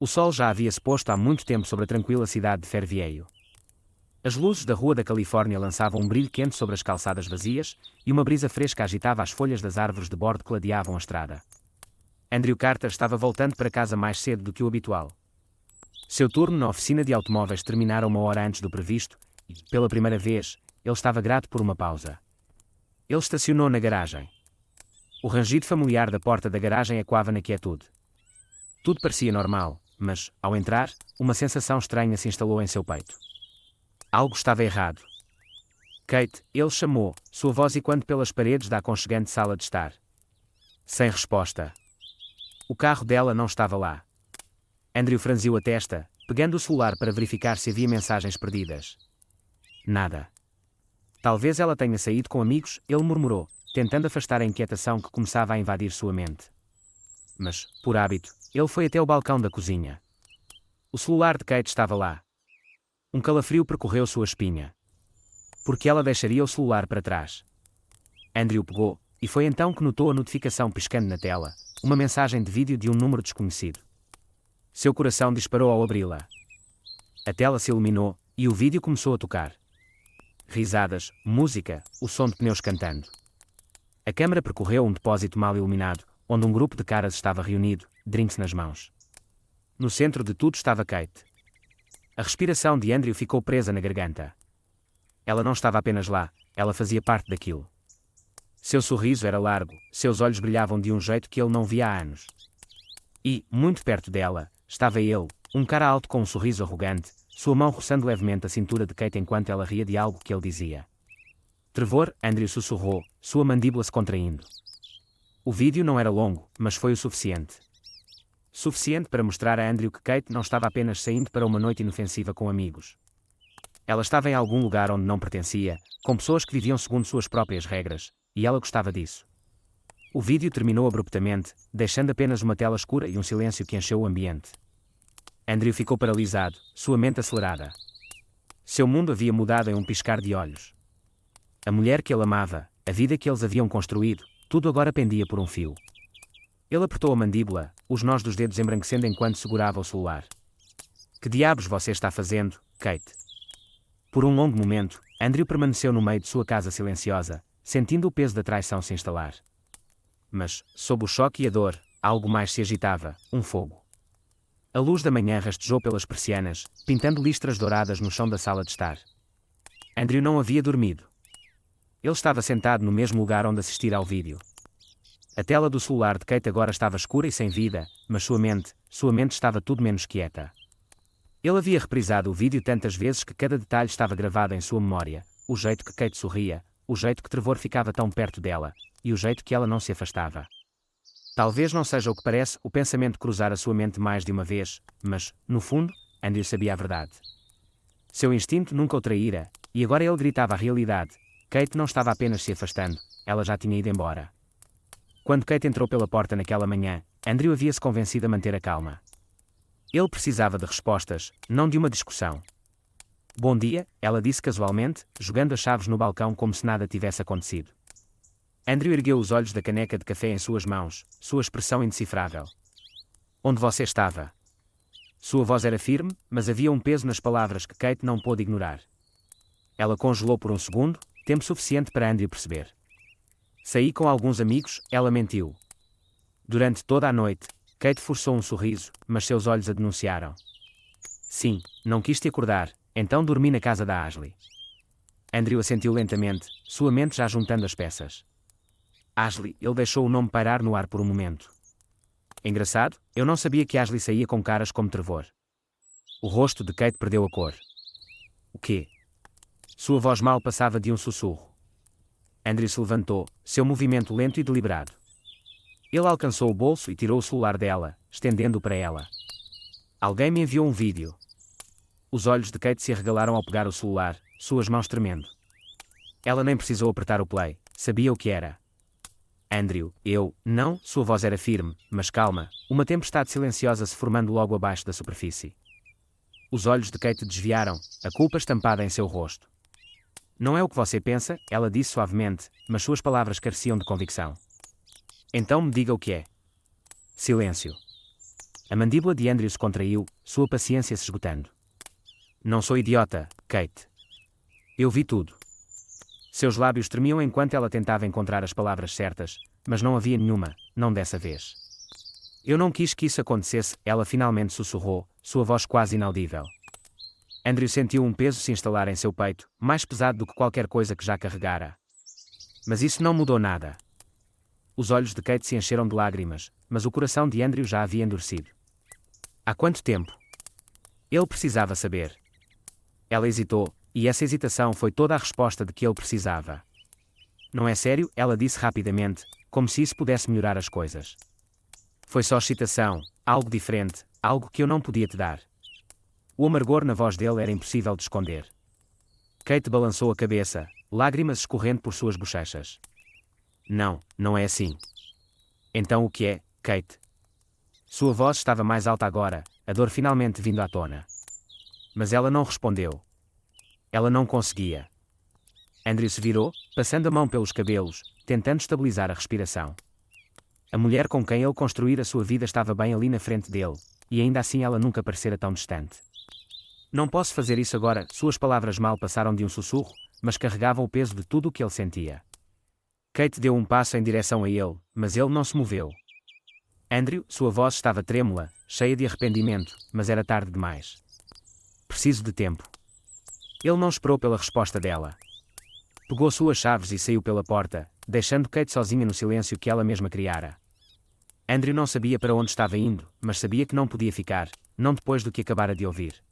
O sol já havia se posto há muito tempo sobre a tranquila cidade de Fairview. As luzes da rua da Califórnia lançavam um brilho quente sobre as calçadas vazias, e uma brisa fresca agitava as folhas das árvores de bordo que ladeavam a estrada. Andrew Carter estava voltando para casa mais cedo do que o habitual. Seu turno na oficina de automóveis terminara 1 hora antes do previsto, e, pela primeira vez, ele estava grato por uma pausa. Ele estacionou na garagem. O rangido familiar da porta da garagem ecoava na quietude. Tudo parecia normal, mas, ao entrar, uma sensação estranha se instalou em seu peito. Algo estava errado. Kate, ele chamou, sua voz ecoando pelas paredes da aconchegante sala de estar. Sem resposta. O carro dela não estava lá. Andrew franziu a testa, pegando o celular para verificar se havia mensagens perdidas. Nada. Talvez ela tenha saído com amigos, ele murmurou, tentando afastar a inquietação que começava a invadir sua mente. Mas, por hábito, ele foi até o balcão da cozinha. O celular de Kate estava lá. Um calafrio percorreu sua espinha. Por que ela deixaria o celular para trás? Andrew pegou, e foi então que notou a notificação piscando na tela, uma mensagem de vídeo de um número desconhecido. Seu coração disparou ao abri-la. A tela se iluminou, e o vídeo começou a tocar. Risadas, música, o som de pneus cantando. A câmara percorreu um depósito mal iluminado, onde um grupo de caras estava reunido, drinks nas mãos. No centro de tudo estava Kate. A respiração de Andrew ficou presa na garganta. Ela não estava apenas lá, ela fazia parte daquilo. Seu sorriso era largo, seus olhos brilhavam de um jeito que ele não via há anos. E, muito perto dela, estava ele, um cara alto com um sorriso arrogante, sua mão roçando levemente a cintura de Kate enquanto ela ria de algo que ele dizia. Trevor, Andrew sussurrou, sua mandíbula se contraindo. O vídeo não era longo, mas foi o suficiente. Suficiente para mostrar a Andrew que Kate não estava apenas saindo para uma noite inofensiva com amigos. Ela estava em algum lugar onde não pertencia, com pessoas que viviam segundo suas próprias regras, e ela gostava disso. O vídeo terminou abruptamente, deixando apenas uma tela escura e um silêncio que encheu o ambiente. Andrew ficou paralisado, sua mente acelerada. Seu mundo havia mudado em um piscar de olhos. A mulher que ele amava, a vida que eles haviam construído, tudo agora pendia por um fio. Ele apertou a mandíbula, os nós dos dedos embranquecendo enquanto segurava o celular. Que diabos você está fazendo, Kate? Por um longo momento, Andrew permaneceu no meio de sua casa silenciosa, sentindo o peso da traição se instalar. Mas, sob o choque e a dor, algo mais se agitava, um fogo. A luz da manhã rastejou pelas persianas, pintando listras douradas no chão da sala de estar. Andrew não havia dormido. Ele estava sentado no mesmo lugar onde assistira ao vídeo. A tela do celular de Kate agora estava escura e sem vida, mas sua mente estava tudo menos quieta. Ele havia reprisado o vídeo tantas vezes que cada detalhe estava gravado em sua memória, o jeito que Kate sorria, o jeito que Trevor ficava tão perto dela, e o jeito que ela não se afastava. Talvez não seja o que parece o pensamento cruzar a sua mente mais de uma vez, mas, no fundo, Andrew sabia a verdade. Seu instinto nunca o traíra, e agora ele gritava a realidade. Kate não estava apenas se afastando, ela já tinha ido embora. Quando Kate entrou pela porta naquela manhã, Andrew havia-se convencido a manter a calma. Ele precisava de respostas, não de uma discussão. Bom dia, ela disse casualmente, jogando as chaves no balcão como se nada tivesse acontecido. Andrew ergueu os olhos da caneca de café em suas mãos, sua expressão indecifrável. Onde você estava? Sua voz era firme, mas havia um peso nas palavras que Kate não pôde ignorar. Ela congelou por um segundo, tempo suficiente para Andrew perceber. Saí com alguns amigos, ela mentiu. Durante toda a noite, Kate forçou um sorriso, mas seus olhos a denunciaram. Sim, não quis te acordar, então dormi na casa da Ashley. Andrew assentiu lentamente, sua mente já juntando as peças. Ashley, ele deixou o nome pairar no ar por um momento. Engraçado, eu não sabia que Ashley saía com caras como Trevor. O rosto de Kate perdeu a cor. O quê? Sua voz mal passava de um sussurro. Andrew se levantou, seu movimento lento e deliberado. Ele alcançou o bolso e tirou o celular dela, estendendo-o para ela. Alguém me enviou um vídeo. Os olhos de Kate se arregalaram ao pegar o celular, suas mãos tremendo. Ela nem precisou apertar o play, sabia o que era. Andrew, não, sua voz era firme, mas calma, uma tempestade silenciosa se formando logo abaixo da superfície. Os olhos de Kate desviaram, a culpa estampada em seu rosto. Não é o que você pensa, ela disse suavemente, mas suas palavras careciam de convicção. Então me diga o que é. Silêncio. A mandíbula de Andrew se contraiu, sua paciência se esgotando. Não sou idiota, Kate. Eu vi tudo. Seus lábios tremiam enquanto ela tentava encontrar as palavras certas, mas não havia nenhuma, não dessa vez. Eu não quis que isso acontecesse, ela finalmente sussurrou, sua voz quase inaudível. Andrew sentiu um peso se instalar em seu peito, mais pesado do que qualquer coisa que já carregara. Mas isso não mudou nada. Os olhos de Kate se encheram de lágrimas, mas o coração de Andrew já havia endurecido. Há quanto tempo? Ele precisava saber. Ela hesitou, e essa hesitação foi toda a resposta de que ele precisava. Não é sério, ela disse rapidamente, como se isso pudesse melhorar as coisas. Foi só excitação, algo diferente, algo que eu não podia te dar. O amargor na voz dele era impossível de esconder. Kate balançou a cabeça, lágrimas escorrendo por suas bochechas. Não, não é assim. Então o que é, Kate? Sua voz estava mais alta agora, a dor finalmente vindo à tona. Mas ela não respondeu. Ela não conseguia. Andrew se virou, passando a mão pelos cabelos, tentando estabilizar a respiração. A mulher com quem ele construíra a sua vida estava bem ali na frente dele, e ainda assim ela nunca parecera tão distante. Não posso fazer isso agora, suas palavras mal passaram de um sussurro, mas carregavam o peso de tudo o que ele sentia. Kate deu um passo em direção a ele, mas ele não se moveu. Andrew, sua voz estava trêmula, cheia de arrependimento, mas era tarde demais. Preciso de tempo. Ele não esperou pela resposta dela. Pegou suas chaves e saiu pela porta, deixando Kate sozinha no silêncio que ela mesma criara. Andrew não sabia para onde estava indo, mas sabia que não podia ficar, não depois do que acabara de ouvir.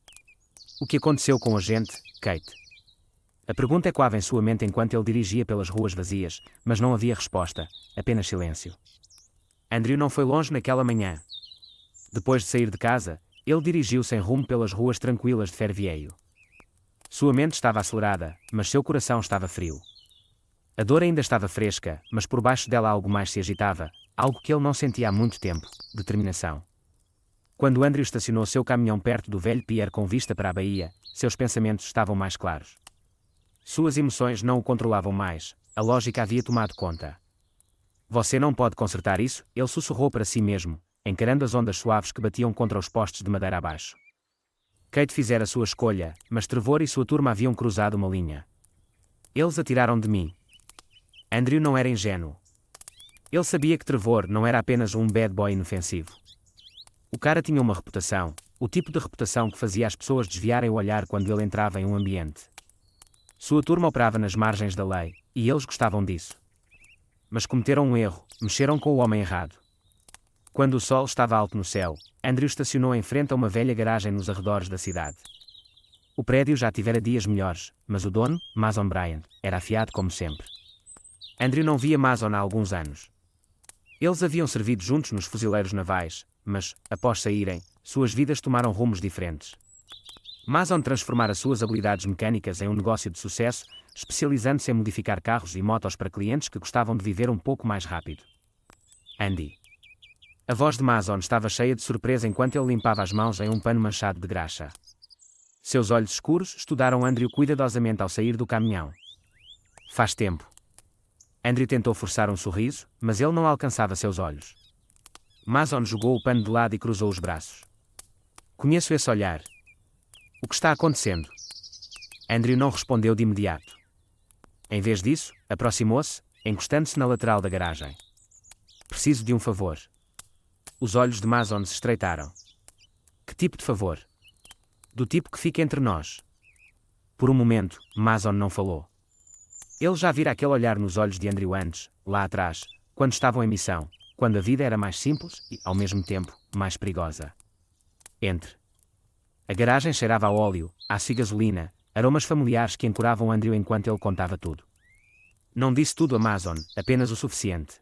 O que aconteceu com a gente, Kate? A pergunta ecoava em sua mente enquanto ele dirigia pelas ruas vazias, mas não havia resposta, apenas silêncio. Andrew não foi longe naquela manhã. Depois de sair de casa, ele dirigiu-se em rumo pelas ruas tranquilas de Fairview. Sua mente estava acelerada, mas seu coração estava frio. A dor ainda estava fresca, mas por baixo dela algo mais se agitava, algo que ele não sentia há muito tempo, determinação. Quando Andrew estacionou seu caminhão perto do velho pier com vista para a baía, seus pensamentos estavam mais claros. Suas emoções não o controlavam mais, a lógica havia tomado conta. Você não pode consertar isso, ele sussurrou para si mesmo, encarando as ondas suaves que batiam contra os postes de madeira abaixo. Kate fizera sua escolha, mas Trevor e sua turma haviam cruzado uma linha. Eles atiraram de mim. Andrew não era ingênuo. Ele sabia que Trevor não era apenas um bad boy inofensivo. O cara tinha uma reputação, o tipo de reputação que fazia as pessoas desviarem o olhar quando ele entrava em um ambiente. Sua turma operava nas margens da lei, e eles gostavam disso. Mas cometeram um erro, mexeram com o homem errado. Quando o sol estava alto no céu, Andrew estacionou em frente a uma velha garagem nos arredores da cidade. O prédio já tivera dias melhores, mas o dono, Mason Bryant, era afiado como sempre. Andrew não via Mason há alguns anos. Eles haviam servido juntos nos fuzileiros navais, mas, após saírem, suas vidas tomaram rumos diferentes. Mason transformara suas habilidades mecânicas em um negócio de sucesso, especializando-se em modificar carros e motos para clientes que gostavam de viver um pouco mais rápido. Andy. A voz de Mason estava cheia de surpresa enquanto ele limpava as mãos em um pano manchado de graxa. Seus olhos escuros estudaram Andrew cuidadosamente ao sair do caminhão. Faz tempo. Andrew tentou forçar um sorriso, mas ele não alcançava seus olhos. Mason jogou o pano de lado e cruzou os braços. Conheço esse olhar. O que está acontecendo? Andrew não respondeu de imediato. Em vez disso, aproximou-se, encostando-se na lateral da garagem. Preciso de um favor. Os olhos de Mason se estreitaram. Que tipo de favor? Do tipo que fica entre nós. Por um momento, Mason não falou. Ele já vira aquele olhar nos olhos de Andrew antes, lá atrás, quando estavam em missão, quando a vida era mais simples e, ao mesmo tempo, mais perigosa. Entre. A garagem cheirava a óleo, aço e gasolina, aromas familiares que ancoravam Andrew enquanto ele contava tudo. Não disse tudo a Mason, apenas o suficiente.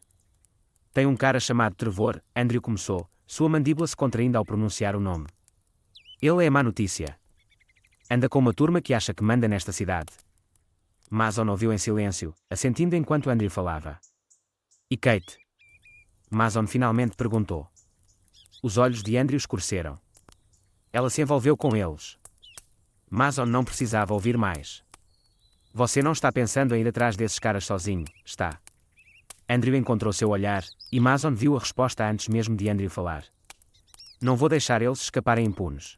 Tem um cara chamado Trevor, Andrew começou, sua mandíbula se contraindo ao pronunciar o nome. Ele é a má notícia. Anda com uma turma que acha que manda nesta cidade. Mason ouviu em silêncio, assentindo enquanto Andrew falava. E Kate? Mason finalmente perguntou. Os olhos de Andrew escureceram. Ela se envolveu com eles. Mason não precisava ouvir mais. Você não está pensando em ir atrás desses caras sozinho, está? Andrew encontrou seu olhar, e Mason viu a resposta antes mesmo de Andrew falar. Não vou deixar eles escaparem impunes.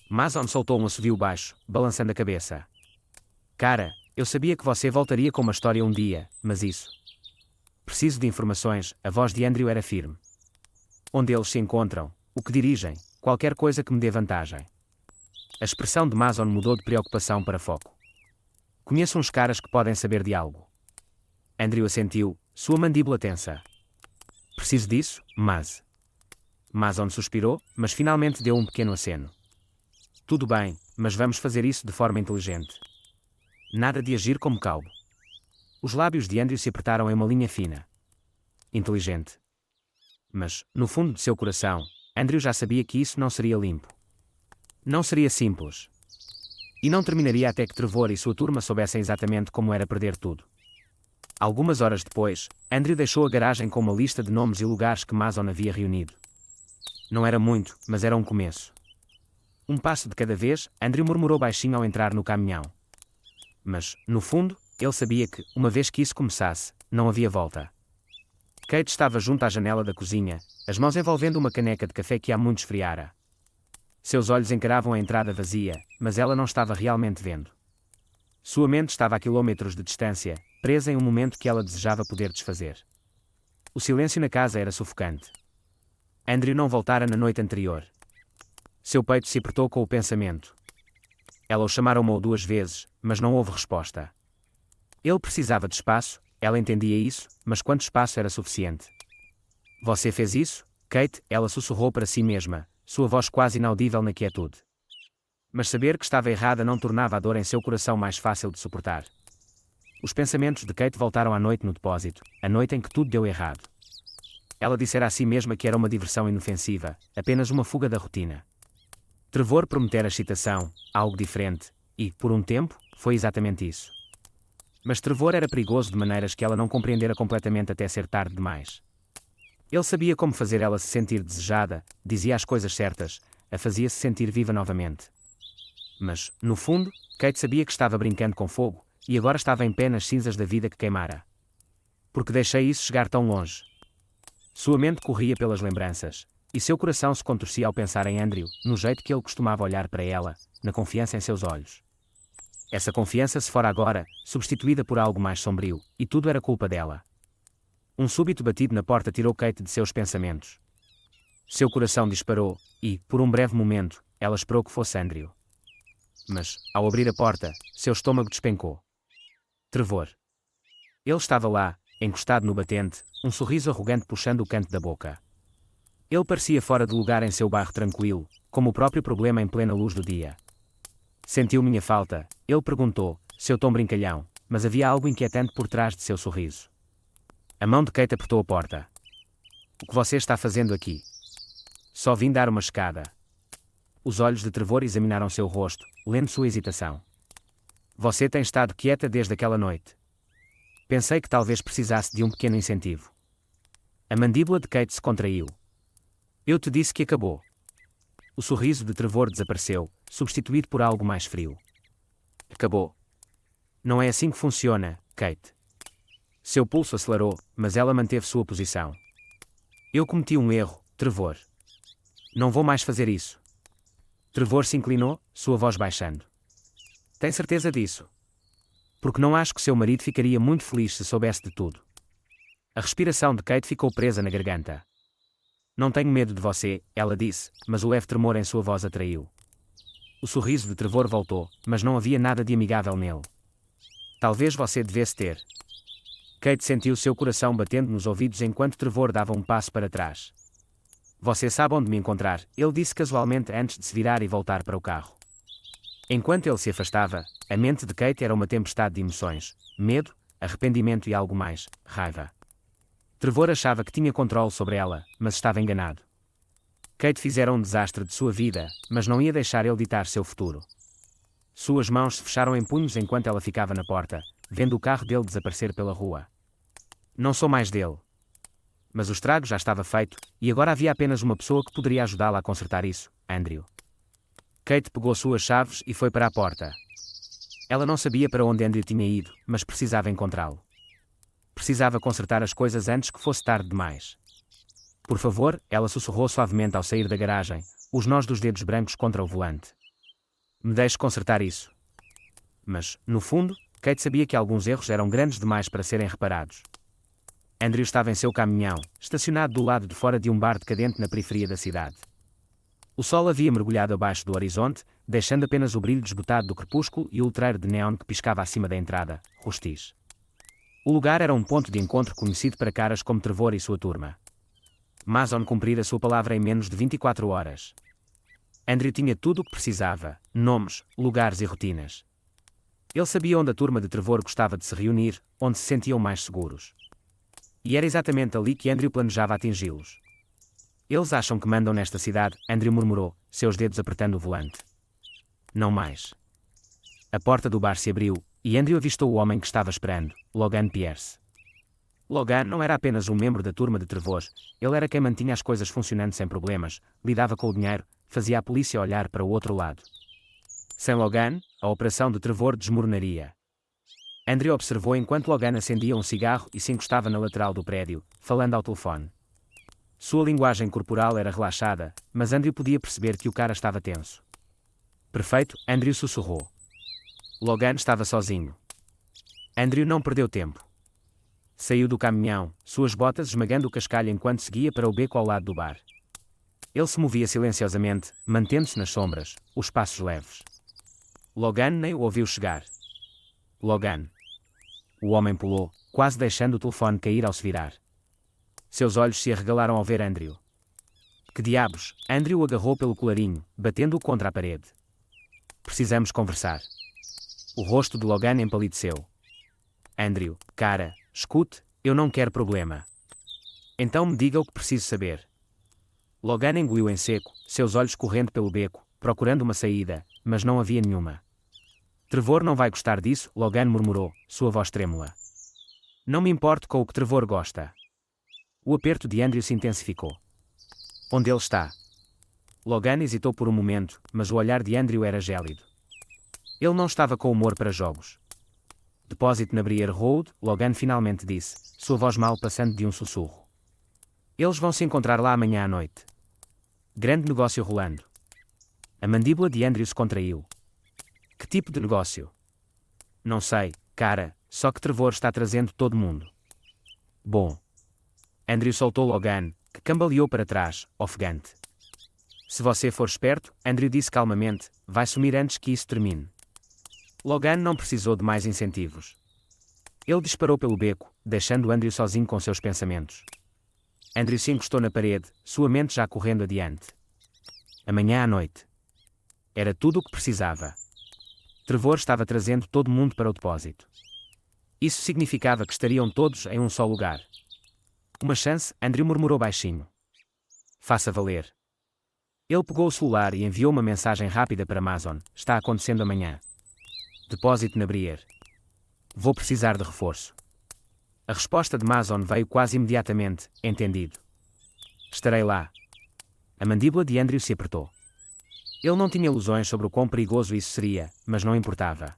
Mason soltou um assovio baixo, balançando a cabeça. Cara, eu sabia que você voltaria com uma história um dia, mas isso... Preciso de informações, a voz de Andrew era firme. Onde eles se encontram, o que dirigem, qualquer coisa que me dê vantagem. A expressão de Mason mudou de preocupação para foco. Conheço uns caras que podem saber de algo. Andrew assentiu, sua mandíbula tensa. Preciso disso, mas... Mason suspirou, mas finalmente deu um pequeno aceno. Tudo bem, mas vamos fazer isso de forma inteligente. Nada de agir como calmo. Os lábios de Andrew se apertaram em uma linha fina. Inteligente. Mas, no fundo de seu coração, Andrew já sabia que isso não seria limpo. Não seria simples. E não terminaria até que Trevor e sua turma soubessem exatamente como era perder tudo. Algumas horas depois, Andrew deixou a garagem com uma lista de nomes e lugares que Mason havia reunido. Não era muito, mas era um começo. Um passo de cada vez, Andrew murmurou baixinho ao entrar no caminhão. Mas, no fundo, ele sabia que, uma vez que isso começasse, não havia volta. Kate estava junto à janela da cozinha, as mãos envolvendo uma caneca de café que há muito esfriara. Seus olhos encaravam a entrada vazia, mas ela não estava realmente vendo. Sua mente estava a quilómetros de distância, presa em um momento que ela desejava poder desfazer. O silêncio na casa era sufocante. Andrew não voltara na noite anterior. Seu peito se apertou com o pensamento. Ela o chamara uma ou duas vezes, mas não houve resposta. Ele precisava de espaço, ela entendia isso, mas quanto espaço era suficiente? Você fez isso, Kate? Ela sussurrou para si mesma, sua voz quase inaudível na quietude. Mas saber que estava errada não tornava a dor em seu coração mais fácil de suportar. Os pensamentos de Kate voltaram à noite no depósito, a noite em que tudo deu errado. Ela dissera a si mesma que era uma diversão inofensiva, apenas uma fuga da rotina. Trevor prometera excitação, algo diferente, e, por um tempo, foi exatamente isso. Mas Trevor era perigoso de maneiras que ela não compreendera completamente até ser tarde demais. Ele sabia como fazer ela se sentir desejada, dizia as coisas certas, a fazia-se sentir viva novamente. Mas, no fundo, Kate sabia que estava brincando com fogo, e agora estava em pé nas cinzas da vida que queimara. Porque deixei isso chegar tão longe? Sua mente corria pelas lembranças, e seu coração se contorcia ao pensar em Andrew, no jeito que ele costumava olhar para ela, na confiança em seus olhos. Essa confiança se fora agora, substituída por algo mais sombrio, e tudo era culpa dela. Um súbito batido na porta tirou Kate de seus pensamentos. Seu coração disparou, e, por um breve momento, ela esperou que fosse Andrew. Mas, ao abrir a porta, seu estômago despencou. Trevor. Ele estava lá, encostado no batente, um sorriso arrogante puxando o canto da boca. Ele parecia fora de lugar em seu bairro tranquilo, como o próprio problema em plena luz do dia. Sentiu minha falta, ele perguntou, seu tom brincalhão, mas havia algo inquietante por trás de seu sorriso. A mão de Kate apertou a porta. O que você está fazendo aqui? Só vim dar uma escada. Os olhos de Trevor examinaram seu rosto, lendo sua hesitação. Você tem estado quieta desde aquela noite. Pensei que talvez precisasse de um pequeno incentivo. A mandíbula de Kate se contraiu. Eu te disse que acabou. O sorriso de Trevor desapareceu, substituído por algo mais frio. Acabou. Não é assim que funciona, Kate. Seu pulso acelerou, mas ela manteve sua posição. Eu cometi um erro, Trevor. Não vou mais fazer isso. Trevor se inclinou, sua voz baixando. Tem certeza disso? Porque não acho que seu marido ficaria muito feliz se soubesse de tudo. A respiração de Kate ficou presa na garganta. Não tenho medo de você, ela disse, mas o leve tremor em sua voz atraiu. O sorriso de Trevor voltou, mas não havia nada de amigável nele. Talvez você devesse ter. Kate sentiu seu coração batendo nos ouvidos enquanto Trevor dava um passo para trás. Você sabe onde me encontrar, ele disse casualmente antes de se virar e voltar para o carro. Enquanto ele se afastava, a mente de Kate era uma tempestade de emoções, medo, arrependimento e algo mais, raiva. Trevor achava que tinha controle sobre ela, mas estava enganado. Kate fizera um desastre de sua vida, mas não ia deixar ele ditar seu futuro. Suas mãos se fecharam em punhos enquanto ela ficava na porta, vendo o carro dele desaparecer pela rua. Não sou mais dele. Mas o estrago já estava feito, e agora havia apenas uma pessoa que poderia ajudá-la a consertar isso, Andrew. Kate pegou suas chaves e foi para a porta. Ela não sabia para onde Andrew tinha ido, mas precisava encontrá-lo. Precisava consertar as coisas antes que fosse tarde demais. Por favor, ela sussurrou suavemente ao sair da garagem, os nós dos dedos brancos contra o volante. Me deixe consertar isso. Mas, no fundo, Kate sabia que alguns erros eram grandes demais para serem reparados. Andrew estava em seu caminhão, estacionado do lado de fora de um bar decadente na periferia da cidade. O sol havia mergulhado abaixo do horizonte, deixando apenas o brilho desbotado do crepúsculo e o letreiro de neon que piscava acima da entrada, Rustiz. O lugar era um ponto de encontro conhecido para caras como Trevor e sua turma. Mason cumprira sua palavra em menos de 24 horas. Andrew tinha tudo o que precisava, nomes, lugares e rotinas. Ele sabia onde a turma de Trevor gostava de se reunir, onde se sentiam mais seguros. E era exatamente ali que Andrew planejava atingi-los. Eles acham que mandam nesta cidade, Andrew murmurou, seus dedos apertando o volante. Não mais. A porta do bar se abriu, e Andrew avistou o homem que estava esperando, Logan Pierce. Logan não era apenas um membro da turma de Trevor, ele era quem mantinha as coisas funcionando sem problemas, lidava com o dinheiro, fazia a polícia olhar para o outro lado. Sem Logan, a operação de Trevor desmoronaria. Andrew observou enquanto Logan acendia um cigarro e se encostava na lateral do prédio, falando ao telefone. Sua linguagem corporal era relaxada, mas Andrew podia perceber que o cara estava tenso. Perfeito, Andrew sussurrou. Logan estava sozinho. Andrew não perdeu tempo. Saiu do caminhão, suas botas esmagando o cascalho enquanto seguia para o beco ao lado do bar. Ele se movia silenciosamente, mantendo-se nas sombras, os passos leves. Logan nem o ouviu chegar. Logan. O homem pulou, quase deixando o telefone cair ao se virar. Seus olhos se arregalaram ao ver Andrew. Que diabos? Andrew o agarrou pelo colarinho, batendo-o contra a parede. Precisamos conversar. O rosto de Logan empalideceu. Andrew, cara, escute, eu não quero problema. Então me diga o que preciso saber. Logan engoliu em seco, seus olhos correndo pelo beco, procurando uma saída, mas não havia nenhuma. Trevor não vai gostar disso, Logan murmurou, sua voz trêmula. Não me importo com o que Trevor gosta. O aperto de Andrew se intensificou. Onde ele está? Logan hesitou por um momento, mas o olhar de Andrew era gélido. Ele não estava com humor para jogos. Depósito na Brier Road, Logan finalmente disse, sua voz mal passando de um sussurro. Eles vão se encontrar lá amanhã à noite. Grande negócio rolando. A mandíbula de Andrew se contraiu. Que tipo de negócio? Não sei, cara, só que Trevor está trazendo todo mundo. Bom. Andrew soltou Logan, que cambaleou para trás, ofegante. Se você for esperto, Andrew disse calmamente, vai sumir antes que isso termine. Logan não precisou de mais incentivos. Ele disparou pelo beco, deixando Andrew sozinho com seus pensamentos. Andrew se encostou na parede, sua mente já correndo adiante. Amanhã à noite. Era tudo o que precisava. Trevor estava trazendo todo mundo para o depósito. Isso significava que estariam todos em um só lugar. Uma chance, Andrew murmurou baixinho. Faça valer. Ele pegou o celular e enviou uma mensagem rápida para Mason. Está acontecendo amanhã. Depósito na Brier. Vou precisar de reforço. A resposta de Mason veio quase imediatamente, entendido. Estarei lá. A mandíbula de Andrew se apertou. Ele não tinha ilusões sobre o quão perigoso isso seria, mas não importava.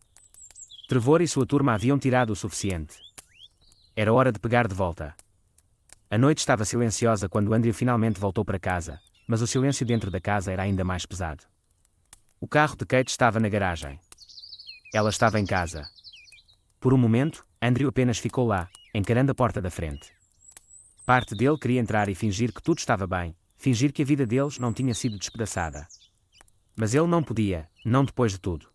Trevor e sua turma haviam tirado o suficiente. Era hora de pegar de volta. A noite estava silenciosa quando Andrew finalmente voltou para casa, mas o silêncio dentro da casa era ainda mais pesado. O carro de Kate estava na garagem. Ela estava em casa. Por um momento, Andrew apenas ficou lá, encarando a porta da frente. Parte dele queria entrar e fingir que tudo estava bem, fingir que a vida deles não tinha sido despedaçada. Mas ele não podia, não depois de tudo.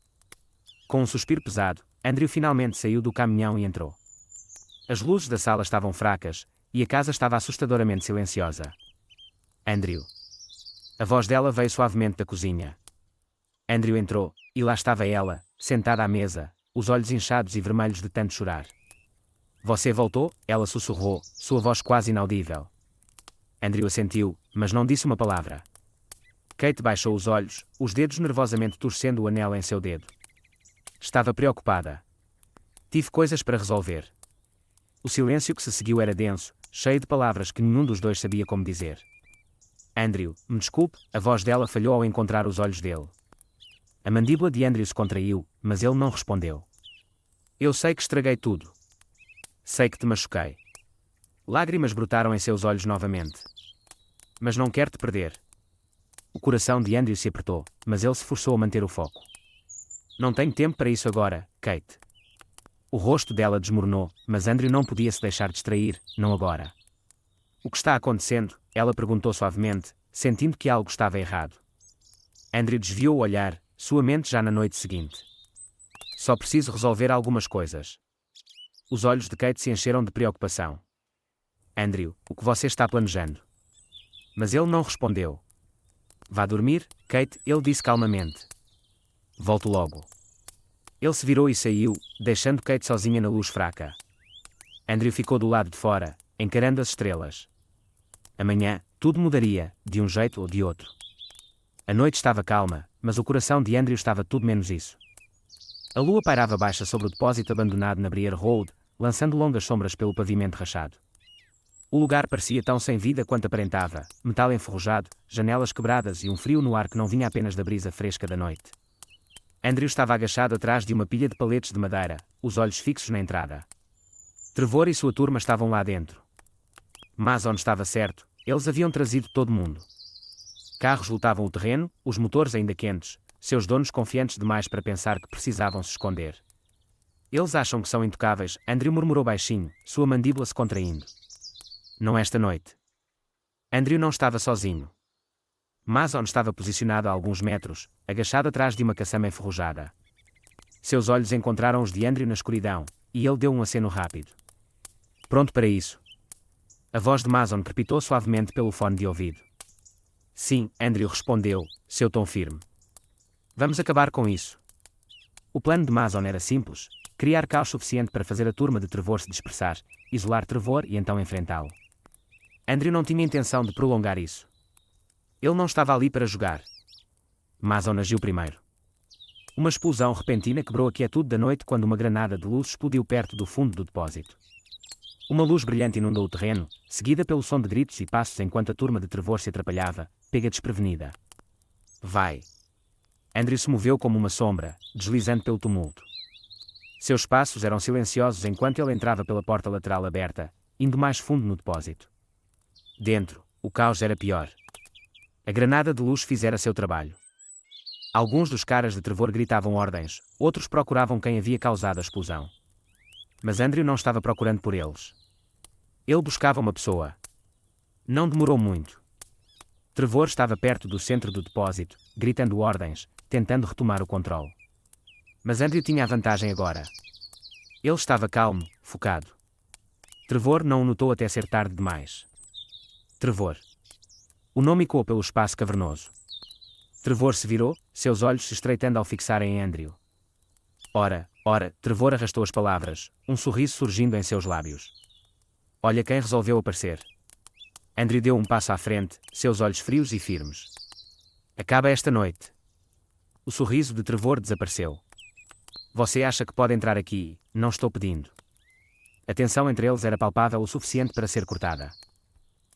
Com um suspiro pesado, Andrew finalmente saiu do caminhão e entrou. As luzes da sala estavam fracas, e a casa estava assustadoramente silenciosa. Andrew. A voz dela veio suavemente da cozinha. Andrew entrou, e lá estava ela, sentada à mesa, os olhos inchados e vermelhos de tanto chorar. Você voltou? Ela sussurrou, sua voz quase inaudível. Andrew assentiu, mas não disse uma palavra. Kate baixou os olhos, os dedos nervosamente torcendo o anel em seu dedo. Estava preocupada. Tive coisas para resolver. O silêncio que se seguiu era denso, cheio de palavras que nenhum dos dois sabia como dizer. Andrew, me desculpe, a voz dela falhou ao encontrar os olhos dele. A mandíbula de Andrew se contraiu, mas ele não respondeu. Eu sei que estraguei tudo. Sei que te machuquei. Lágrimas brotaram em seus olhos novamente. Mas não quero te perder. O coração de Andrew se apertou, mas ele se forçou a manter o foco. Não tenho tempo para isso agora, Kate. O rosto dela desmoronou, mas Andrew não podia se deixar distrair, não agora. O que está acontecendo? Ela perguntou suavemente, sentindo que algo estava errado. Andrew desviou o olhar, sua mente já na noite seguinte. Só preciso resolver algumas coisas. Os olhos de Kate se encheram de preocupação. Andrew, o que você está planejando? Mas ele não respondeu. Vá dormir, Kate, ele disse calmamente. Volto logo. Ele se virou e saiu, deixando Kate sozinha na luz fraca. Andrew ficou do lado de fora, encarando as estrelas. Amanhã, tudo mudaria, de um jeito ou de outro. A noite estava calma, mas o coração de Andrew estava tudo menos isso. A lua pairava baixa sobre o depósito abandonado na Briar Road, lançando longas sombras pelo pavimento rachado. O lugar parecia tão sem vida quanto aparentava, metal enferrujado, janelas quebradas e um frio no ar que não vinha apenas da brisa fresca da noite. Andrew estava agachado atrás de uma pilha de paletes de madeira, os olhos fixos na entrada. Trevor e sua turma estavam lá dentro. Mason estava certo, eles haviam trazido todo mundo. Carros lutavam o terreno, os motores ainda quentes, seus donos confiantes demais para pensar que precisavam se esconder. Eles acham que são intocáveis, Andrew murmurou baixinho, sua mandíbula se contraindo. Não esta noite. Andrew não estava sozinho. Mason estava posicionado a alguns metros, agachado atrás de uma caçamba enferrujada. Seus olhos encontraram os de Andrew na escuridão, e ele deu um aceno rápido. Pronto para isso? A voz de Mason crepitou suavemente pelo fone de ouvido. Sim, Andrew respondeu, seu tom firme. Vamos acabar com isso. O plano de Mason era simples, criar caos suficiente para fazer a turma de Trevor se dispersar, isolar Trevor e então enfrentá-lo. Andrew não tinha intenção de prolongar isso. Ele não estava ali para jogar. Mason agiu primeiro. Uma explosão repentina quebrou a quietude da noite quando uma granada de luz explodiu perto do fundo do depósito. Uma luz brilhante inundou o terreno, seguida pelo som de gritos e passos enquanto a turma de Trevor se atrapalhava, pega desprevenida. Vai! Andrew se moveu como uma sombra, deslizando pelo tumulto. Seus passos eram silenciosos enquanto ele entrava pela porta lateral aberta, indo mais fundo no depósito. Dentro, o caos era pior. A granada de luz fizera seu trabalho. Alguns dos caras de Trevor gritavam ordens, outros procuravam quem havia causado a explosão. Mas Andrew não estava procurando por eles. Ele buscava uma pessoa. Não demorou muito. Trevor estava perto do centro do depósito, gritando ordens, tentando retomar o controle. Mas Andrew tinha a vantagem agora. Ele estava calmo, focado. Trevor não o notou até ser tarde demais. Trevor. O nome ecoou pelo espaço cavernoso. Trevor se virou, seus olhos se estreitando ao fixarem em Andrew. Ora, Trevor arrastou as palavras, um sorriso surgindo em seus lábios. Olha quem resolveu aparecer. Andrew deu um passo à frente, seus olhos frios e firmes. Acaba esta noite. O sorriso de Trevor desapareceu. Você acha que pode entrar aqui? Não estou pedindo. A tensão entre eles era palpável o suficiente para ser cortada.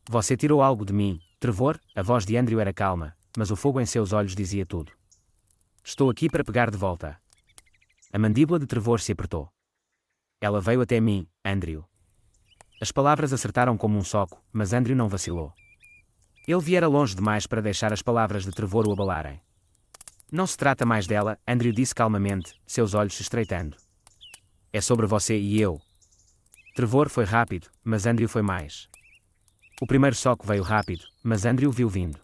Você tirou algo de mim, Trevor? A voz de Andrew era calma, mas o fogo em seus olhos dizia tudo. Estou aqui para pegar de volta. A mandíbula de Trevor se apertou. Ela veio até mim, Andrew. As palavras acertaram como um soco, mas Andrew não vacilou. Ele viera longe demais para deixar as palavras de Trevor o abalarem. Não se trata mais dela, Andrew disse calmamente, seus olhos se estreitando. É sobre você e eu. Trevor foi rápido, mas Andrew foi mais. O primeiro soco veio rápido, mas Andrew viu vindo.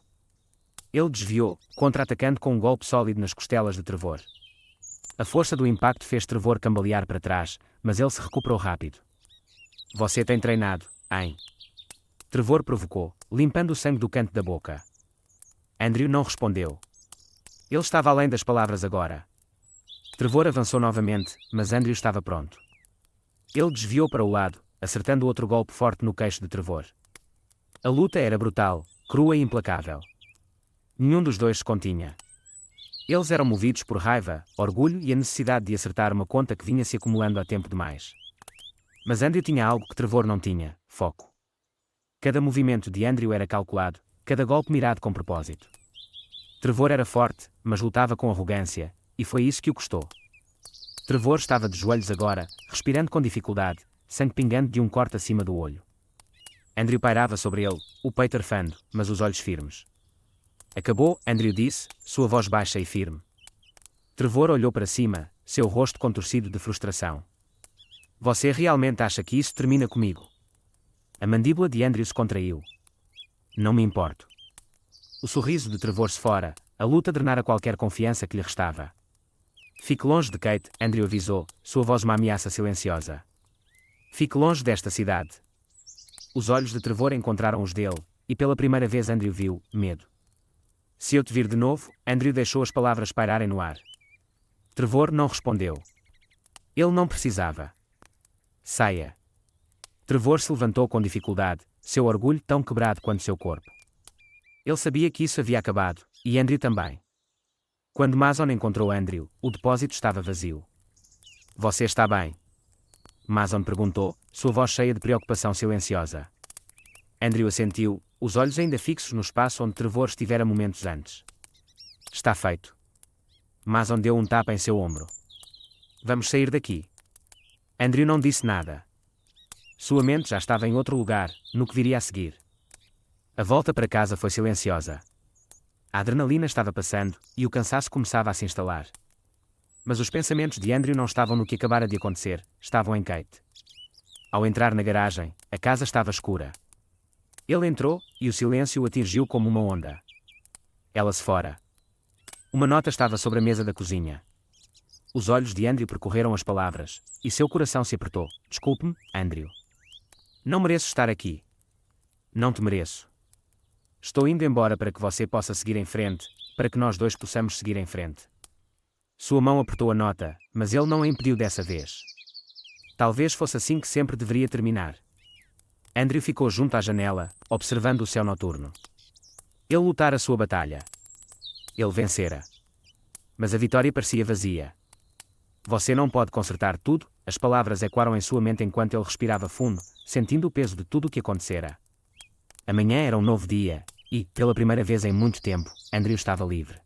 Ele desviou, contra-atacando com um golpe sólido nas costelas de Trevor. A força do impacto fez Trevor cambalear para trás, mas ele se recuperou rápido. Você tem treinado, hein? Trevor provocou, limpando o sangue do canto da boca. Andrew não respondeu. Ele estava além das palavras agora. Trevor avançou novamente, mas Andrew estava pronto. Ele desviou para o lado, acertando outro golpe forte no queixo de Trevor. A luta era brutal, crua e implacável. Nenhum dos dois se continha. Eles eram movidos por raiva, orgulho e a necessidade de acertar uma conta que vinha se acumulando há tempo demais. Mas Andrew tinha algo que Trevor não tinha: foco. Cada movimento de Andrew era calculado, cada golpe mirado com propósito. Trevor era forte, mas lutava com arrogância, e foi isso que o custou. Trevor estava de joelhos agora, respirando com dificuldade, sangue pingando de um corte acima do olho. Andrew pairava sobre ele, o peito arfando, mas os olhos firmes. Acabou, Andrew disse, sua voz baixa e firme. Trevor olhou para cima, seu rosto contorcido de frustração. Você realmente acha que isso termina comigo? A mandíbula de Andrew se contraiu. Não me importo. O sorriso de Trevor se fora, a luta drenara qualquer confiança que lhe restava. Fique longe de Kate, Andrew avisou, sua voz uma ameaça silenciosa. Fique longe desta cidade. Os olhos de Trevor encontraram os dele, e pela primeira vez Andrew viu medo. Se eu te vir de novo, Andrew deixou as palavras pairarem no ar. Trevor não respondeu. Ele não precisava. Saia. Trevor se levantou com dificuldade, seu orgulho tão quebrado quanto seu corpo. Ele sabia que isso havia acabado, e Andrew também. Quando Mason encontrou Andrew, o depósito estava vazio. Você está bem? Mason perguntou, sua voz cheia de preocupação silenciosa. Andrew assentiu, os olhos ainda fixos no espaço onde Trevor estivera momentos antes. Está feito. Mason deu um tapa em seu ombro. Vamos sair daqui. Andrew não disse nada. Sua mente já estava em outro lugar, no que viria a seguir. A volta para casa foi silenciosa. A adrenalina estava passando, e o cansaço começava a se instalar. Mas os pensamentos de Andrew não estavam no que acabara de acontecer, estavam em Kate. Ao entrar na garagem, a casa estava escura. Ele entrou, e o silêncio o atingiu como uma onda. Ela se fora. Uma nota estava sobre a mesa da cozinha. Os olhos de Andrew percorreram as palavras, e seu coração se apertou. Desculpe-me, Andrew. Não mereço estar aqui. Não te mereço. Estou indo embora para que você possa seguir em frente, para que nós dois possamos seguir em frente. Sua mão apertou a nota, mas ele não a impediu dessa vez. Talvez fosse assim que sempre deveria terminar. Andrew ficou junto à janela, observando o céu noturno. Ele lutara a sua batalha. Ele vencera. Mas a vitória parecia vazia. Você não pode consertar tudo, as palavras ecoaram em sua mente enquanto ele respirava fundo, sentindo o peso de tudo o que acontecera. Amanhã era um novo dia, e, pela primeira vez em muito tempo, Andrew estava livre.